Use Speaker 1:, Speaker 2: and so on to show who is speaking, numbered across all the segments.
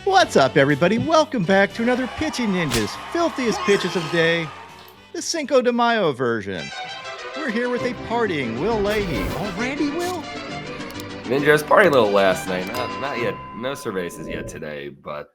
Speaker 1: What's up, everybody? Welcome back to another Pitching Ninjas, filthiest pitches of the day, the Cinco de Mayo version. We're here with a partying Will Leahey. Oh, Randy Will?
Speaker 2: Ninja, I was partying a little last night. Not yet. No cervezas yet today, but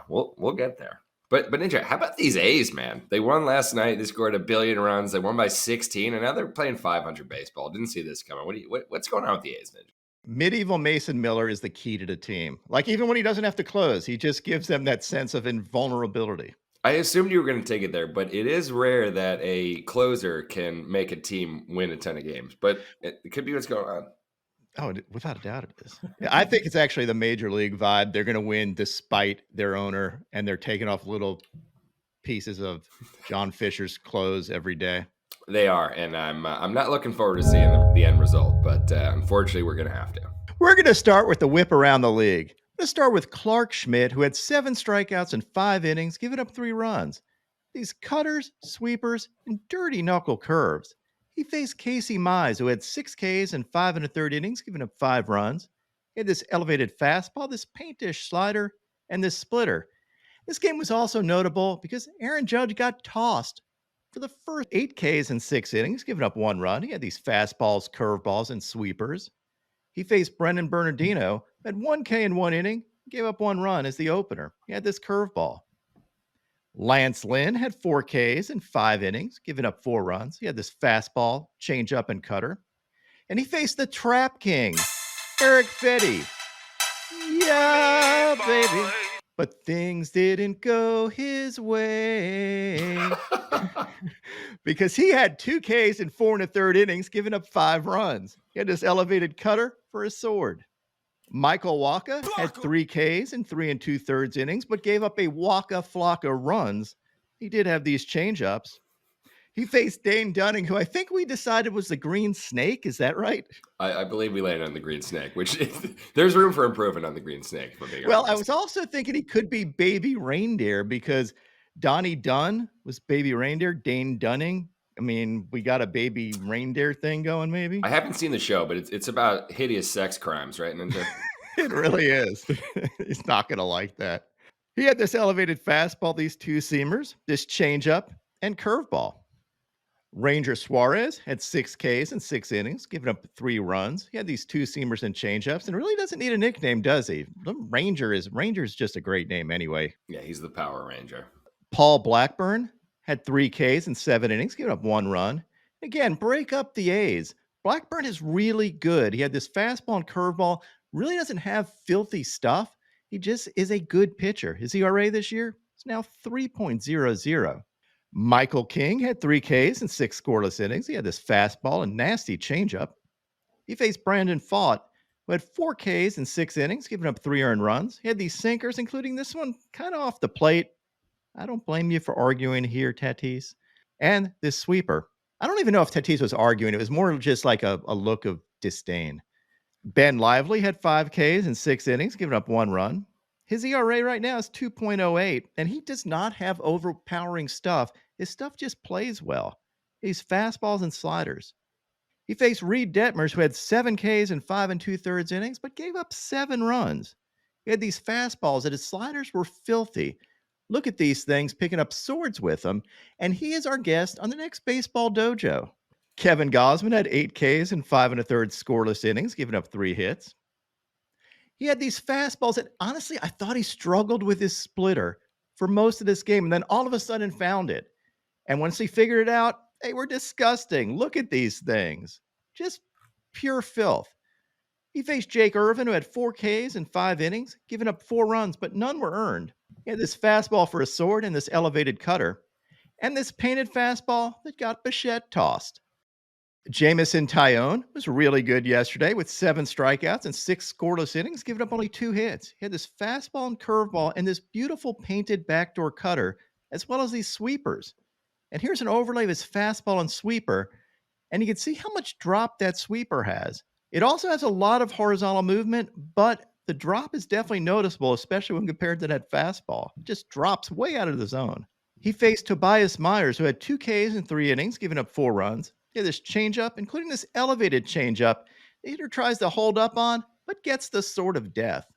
Speaker 2: we'll get there. But Ninja, how about these A's, man? They won last night. They scored 1 billion runs. They won by 16, and now they're playing 500 baseball. Didn't see this coming. What's going on with the A's, Ninja?
Speaker 1: Medieval Mason Miller is the key to the team. Like, even when he doesn't have to close, he just gives them that sense of invulnerability.
Speaker 2: I assumed you were going to take it there, but it is rare that a closer can make a team win a ton of games. But it could be what's going on.
Speaker 1: Oh, without a doubt it is. Yeah, I think it's actually the major league vibe. They're going to win despite their owner, and they're taking off little pieces of John Fisher's clothes every day.
Speaker 2: They are, and I'm not looking forward to seeing the end result, but unfortunately, we're going to have to.
Speaker 1: We're going to start with the whip around the league. Let's start with Clark Schmidt, who had 7 strikeouts in 5 innings, giving up 3 runs. These cutters, sweepers, and dirty knuckle curves. He faced Casey Mize, who had 6 Ks in 5 1/3 innings, giving up 5 runs. He had this elevated fastball, this paintish slider, and this splitter. This game was also notable because Aaron Judge got tossed for the first 8 Ks in 6 innings, giving up 1 run. He had these fastballs, curveballs, and sweepers. He faced Brendan Bernardino, who had 1 K in 1 inning, gave up 1 run as the opener. He had this curveball. Lance Lynn had 4 Ks in 5 innings, giving up 4 runs. He had this fastball, changeup, and cutter. And he faced the Trap King, Eric Fetty. Yeah, baby. But things didn't go his way because he had 2 Ks in 4 1/3 innings, giving up 5 runs. He had this elevated cutter for a sword. Michael Wacha had 3 Ks in 3 2/3 innings, but gave up a Waka Flocka runs. He did have these changeups. He faced Dane Dunning, who I think we decided was the Green Snake. Is that right?
Speaker 2: I believe we landed on the Green Snake, which there's room for improvement on the Green Snake.
Speaker 1: Well, I was also thinking he could be Baby Reindeer because Donnie Dunn was Baby Reindeer, Dane Dunning. I mean, we got a baby reindeer thing going, maybe?
Speaker 2: I haven't seen the show, but it's about hideous sex crimes, right, Ninja?
Speaker 1: It really is. He's not going to like that. He had this elevated fastball, these 2-seamers, this changeup, and curveball. Ranger Suarez had 6 Ks in 6 innings, giving up 3 runs. He had these 2-seamers and changeups, and really doesn't need a nickname, does he? Ranger's just a great name anyway.
Speaker 2: Yeah, he's the Power Ranger.
Speaker 1: Paul Blackburn had 3 Ks in 7 innings, giving up 1 run. Again, break up the A's. Blackburn is really good. He had this fastball and curveball, really doesn't have filthy stuff. He just is a good pitcher. His ERA this year is now 3.00. Michael King had 3 Ks in 6 scoreless innings. He had this fastball and nasty changeup. He faced Brandon Pfaadt, who had 4 Ks in 6 innings, giving up 3 earned runs. He had these sinkers, including this one kind of off the plate. I don't blame you for arguing here, Tatis. And this sweeper. I don't even know if Tatis was arguing. It was more just like a look of disdain. Ben Lively had 5 Ks in 6 innings, giving up 1 run. His ERA right now is 2.08, and he does not have overpowering stuff. His stuff just plays well. These fastballs and sliders. He faced Reed Detmers, who had 7 Ks in 5 2/3 innings, but gave up 7 runs. He had these fastballs, and his sliders were filthy. Look at these things, picking up swords with them, and he is our guest on the next Baseball Dojo. Kevin Gausman had 8 Ks in 5 1/3 scoreless innings, giving up 3 hits. He had these fastballs that, honestly, I thought he struggled with his splitter for most of this game, and then all of a sudden found it. And once he figured it out, they were disgusting. Look at these things. Just pure filth. He faced Jake Irvin, who had 4 Ks in 5 innings, giving up 4 runs, but none were earned. He had this fastball for a sword and this elevated cutter, and this painted fastball that got Bichette tossed. Jameson Taillon was really good yesterday with 7 strikeouts and 6 scoreless innings, giving up only 2 hits. He had this fastball and curveball and this beautiful painted backdoor cutter, as well as these sweepers. And here's an overlay of his fastball and sweeper, and you can see how much drop that sweeper has. It also has a lot of horizontal movement, but the drop is definitely noticeable, especially when compared to that fastball. It just drops way out of the zone. He faced Tobias Myers, who had 2 Ks in 3 innings, giving up 4 runs. He had this changeup, including this elevated changeup. The hitter tries to hold up on, but gets the sword of death.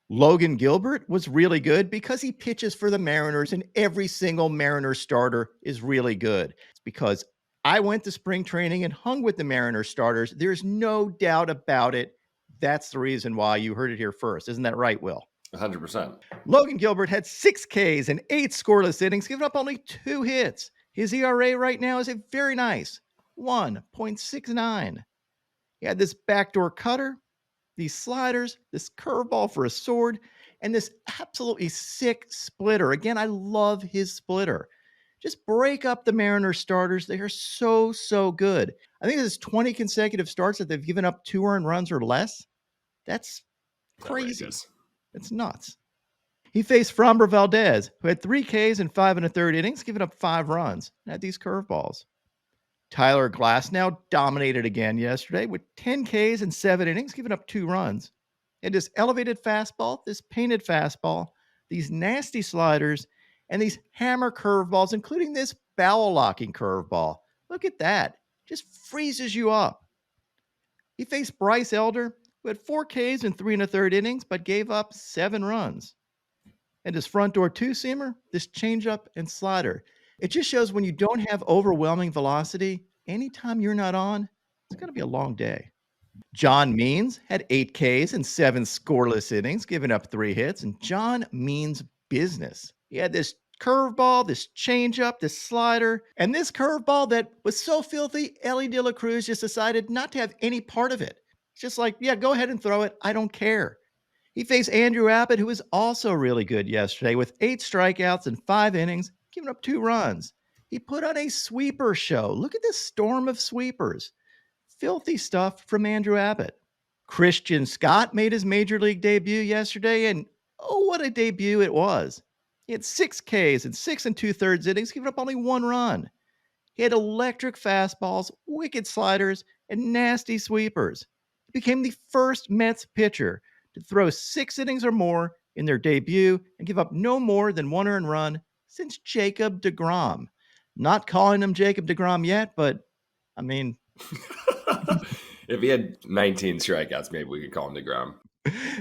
Speaker 1: Logan Gilbert was really good because he pitches for the Mariners, and every single Mariners starter is really good. It's because I went to spring training and hung with the Mariners starters. There's no doubt about it. That's the reason why you heard it here first. Isn't that right, Will?
Speaker 2: 100%.
Speaker 1: Logan Gilbert had 6 Ks and 8 scoreless innings, giving up only 2 hits. His ERA right now is a very nice 1.69. He had this backdoor cutter, these sliders, this curveball for a sword, and this absolutely sick splitter. Again, I love his splitter. Just break up the Mariners starters. They are so, so good. I think this is 20 consecutive starts that they've given up 2 earned runs or less. That's crazy.
Speaker 2: Outrageous.
Speaker 1: It's nuts. He faced Framber Valdez, who had 3 Ks in 5 1/3 innings, giving up 5 runs, and had these curveballs. Tyler Glasnow dominated again yesterday with 10 Ks in 7 innings, giving up 2 runs. And this elevated fastball, this painted fastball, these nasty sliders, and these hammer curveballs, including this barrel locking curveball. Look at that. Just freezes you up. He faced Bryce Elder, who had 4 Ks in 3 1/3 innings, but gave up 7 runs. And his front door two-seamer, this changeup and slider. It just shows when you don't have overwhelming velocity, anytime you're not on, it's going to be a long day. John Means had 8 Ks and 7 scoreless innings, giving up 3 hits, and John means business. He had this curveball, this changeup, this slider, and this curveball that was so filthy, Ellie De La Cruz just decided not to have any part of it. It's just like, yeah, go ahead and throw it. I don't care. He faced Andrew Abbott, who was also really good yesterday with 8 strikeouts in 5 innings, giving up 2 runs. He put on a sweeper show. Look at this storm of sweepers. Filthy stuff from Andrew Abbott. Christian Scott made his major league debut yesterday, and oh, what a debut it was. He had 6 Ks and 6 2/3 innings, giving up only 1 run. He had electric fastballs, wicked sliders, and nasty sweepers. He became the first Mets pitcher to throw 6 innings or more in their debut and give up no more than 1 earned run since Jacob deGrom. Not calling him Jacob deGrom yet, but I mean,
Speaker 2: If he had 19 strikeouts, maybe we could call him DeGrom.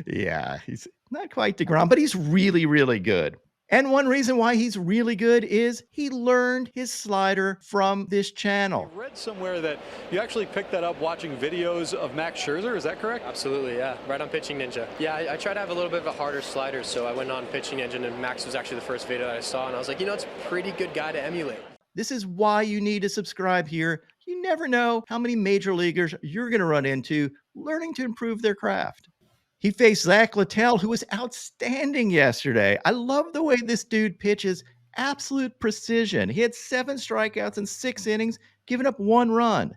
Speaker 1: yeah, he's not quite deGrom, but he's really, really good. And one reason why he's really good is he learned his slider from this channel.
Speaker 3: I read somewhere that you actually picked that up watching videos of Max Scherzer. Is that correct?
Speaker 4: Absolutely, yeah. Right on Pitching Ninja. Yeah, I try to have a little bit of a harder slider, so I went on Pitching Ninja, and Max was actually the first video that I saw, and I was like, it's a pretty good guy to emulate.
Speaker 1: This is why you need to subscribe here. You never know how many major leaguers you're going to run into learning to improve their craft. He faced Zach Littell, who was outstanding yesterday. I love the way this dude pitches. Absolute precision. He had 7 strikeouts in 6 innings, giving up 1 run.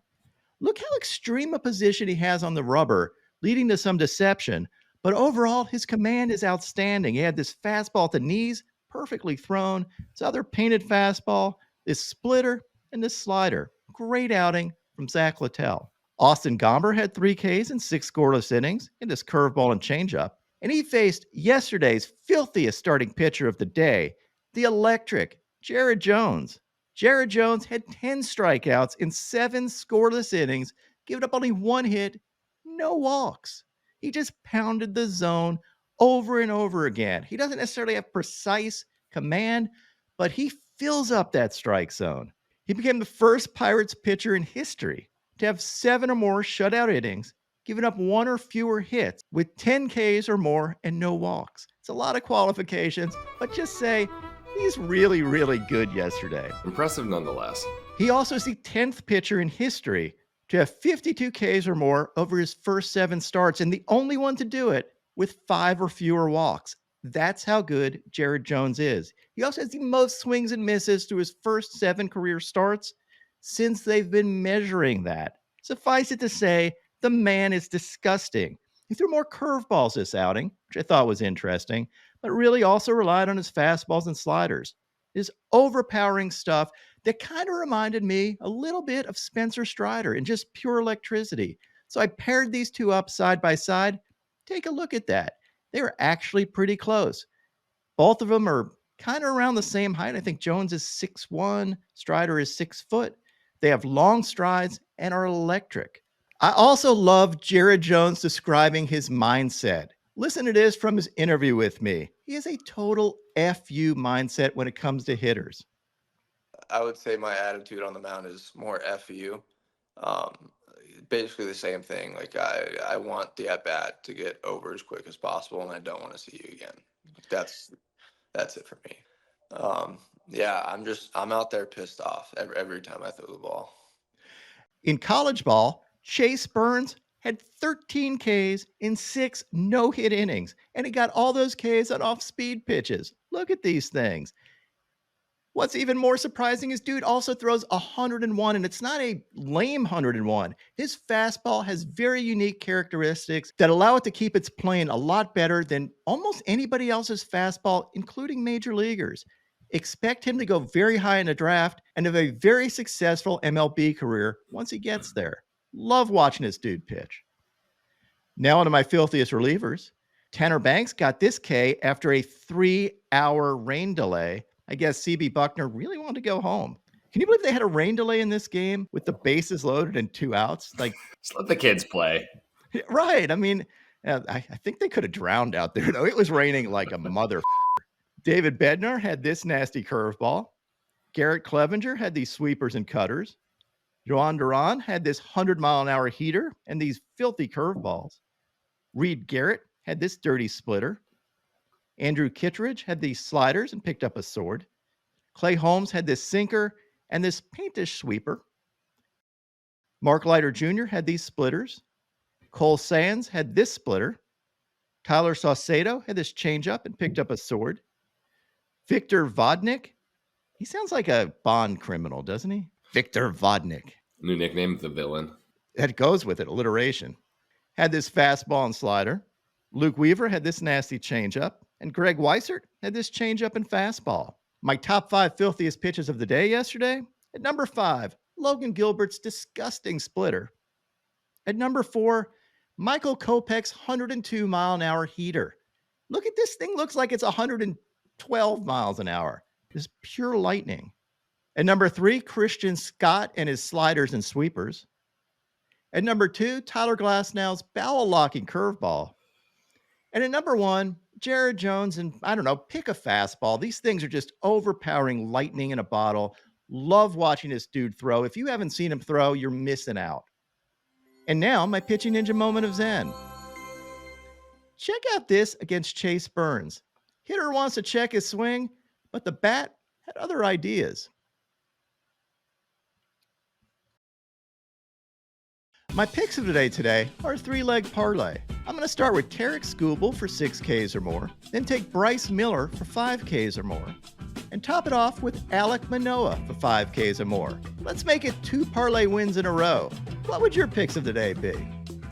Speaker 1: Look how extreme a position he has on the rubber, leading to some deception. But overall, his command is outstanding. He had this fastball at the knees, perfectly thrown. This other painted fastball, this splitter, and this slider. Great outing from Zach Littell. Austin Gomber had 3 Ks and 6 scoreless innings in this curveball and changeup. And he faced yesterday's filthiest starting pitcher of the day, the electric Jared Jones. Jared Jones had 10 strikeouts in 7 scoreless innings, giving up only 1 hit, no walks. He just pounded the zone over and over again. He doesn't necessarily have precise command, but he fills up that strike zone. He became the first Pirates pitcher in history to have 7 or more shutout innings, giving up 1 or fewer hits with 10 Ks or more and no walks. It's a lot of qualifications, but just say he's really, really good yesterday.
Speaker 2: Impressive nonetheless.
Speaker 1: He also is the 10th pitcher in history to have 52 Ks or more over his first 7 starts, and the only one to do it with 5 or fewer walks. That's how good Jared Jones is. He also has the most swings and misses through his first 7 career starts since they've been measuring that. Suffice it to say, the man is disgusting. He threw more curveballs this outing, which I thought was interesting, but really also relied on his fastballs and sliders. His overpowering stuff that kind of reminded me a little bit of Spencer Strider in just pure electricity. So I paired these two up side by side. Take a look at that. They were actually pretty close. Both of them are kind of around the same height. I think Jones is 6'1", Strider is 6 foot. They have long strides and are electric. I also love Jared Jones describing his mindset. Listen to this from his interview with me. He has a total FU mindset when it comes to hitters.
Speaker 5: I would say my attitude on the mound is more FU. Um, Basically the same thing. Like I want the at bat to get over as quick as possible, and I don't want to see you again. That's it for me. Yeah, I'm out there pissed off every time I throw the ball.
Speaker 1: In college ball, Chase Burns had 13 Ks in 6 no-hit innings, and he got all those Ks on off-speed pitches. Look at these things. What's even more surprising is dude also throws 101, and it's not a lame 101. His fastball has very unique characteristics that allow it to keep its plane a lot better than almost anybody else's fastball, including major leaguers. Expect him to go very high in the draft and have a very successful MLB career once he gets there. Love watching this dude pitch. Now onto my filthiest relievers. Tanner Banks got this K after a 3-hour rain delay. I guess CB Buckner really wanted to go home. Can you believe they had a rain delay in this game with the bases loaded and 2 outs? Like,
Speaker 2: Just let the kids play.
Speaker 1: right. I mean, I think they could have drowned out there, though. It was raining like a mother. David Bednar had this nasty curveball. Garrett Clevenger had these sweepers and cutters. Joan Duran had this 100-mile-an-hour heater and these filthy curveballs. Reed Garrett had this dirty splitter. Andrew Kittredge had these sliders and picked up a sword. Clay Holmes had this sinker and this paintish sweeper. Mark Leiter Jr. had these splitters. Cole Sands had this splitter. Tyler Saucedo had this changeup and picked up a sword. Victor Vodnik, he sounds like a Bond criminal, doesn't he? Victor Vodnik.
Speaker 2: New nickname, the villain.
Speaker 1: That goes with it, alliteration. Had this fastball and slider. Luke Weaver had this nasty changeup. And Greg Weissert had this changeup and fastball. My top 5 filthiest pitches of the day yesterday. At number 5, Logan Gilbert's disgusting splitter. At number 4, Michael Kopech's 102-mile-an-hour heater. Look at this thing. Looks like it's 112 miles an hour. Just pure lightning. At number 3, Christian Scott and his sliders and sweepers. At number 2, Tyler Glasnow's barrel-locking curveball. And at number 1, Jared Jones and, I don't know, pick a fastball. These things are just overpowering lightning in a bottle. Love watching this dude throw. If you haven't seen him throw, you're missing out. And now, my pitching ninja moment of Zen. Check out this against Chase Burns. Hitter wants to check his swing, but the bat had other ideas. My picks of today are a 3-leg parlay. I'm going to start with Tarek Skubal for 6 Ks or more, then take Bryce Miller for 5 Ks or more, and top it off with Alek Manoah for 5 Ks or more. Let's make it 2 parlay wins in a row. What would your picks of the day be?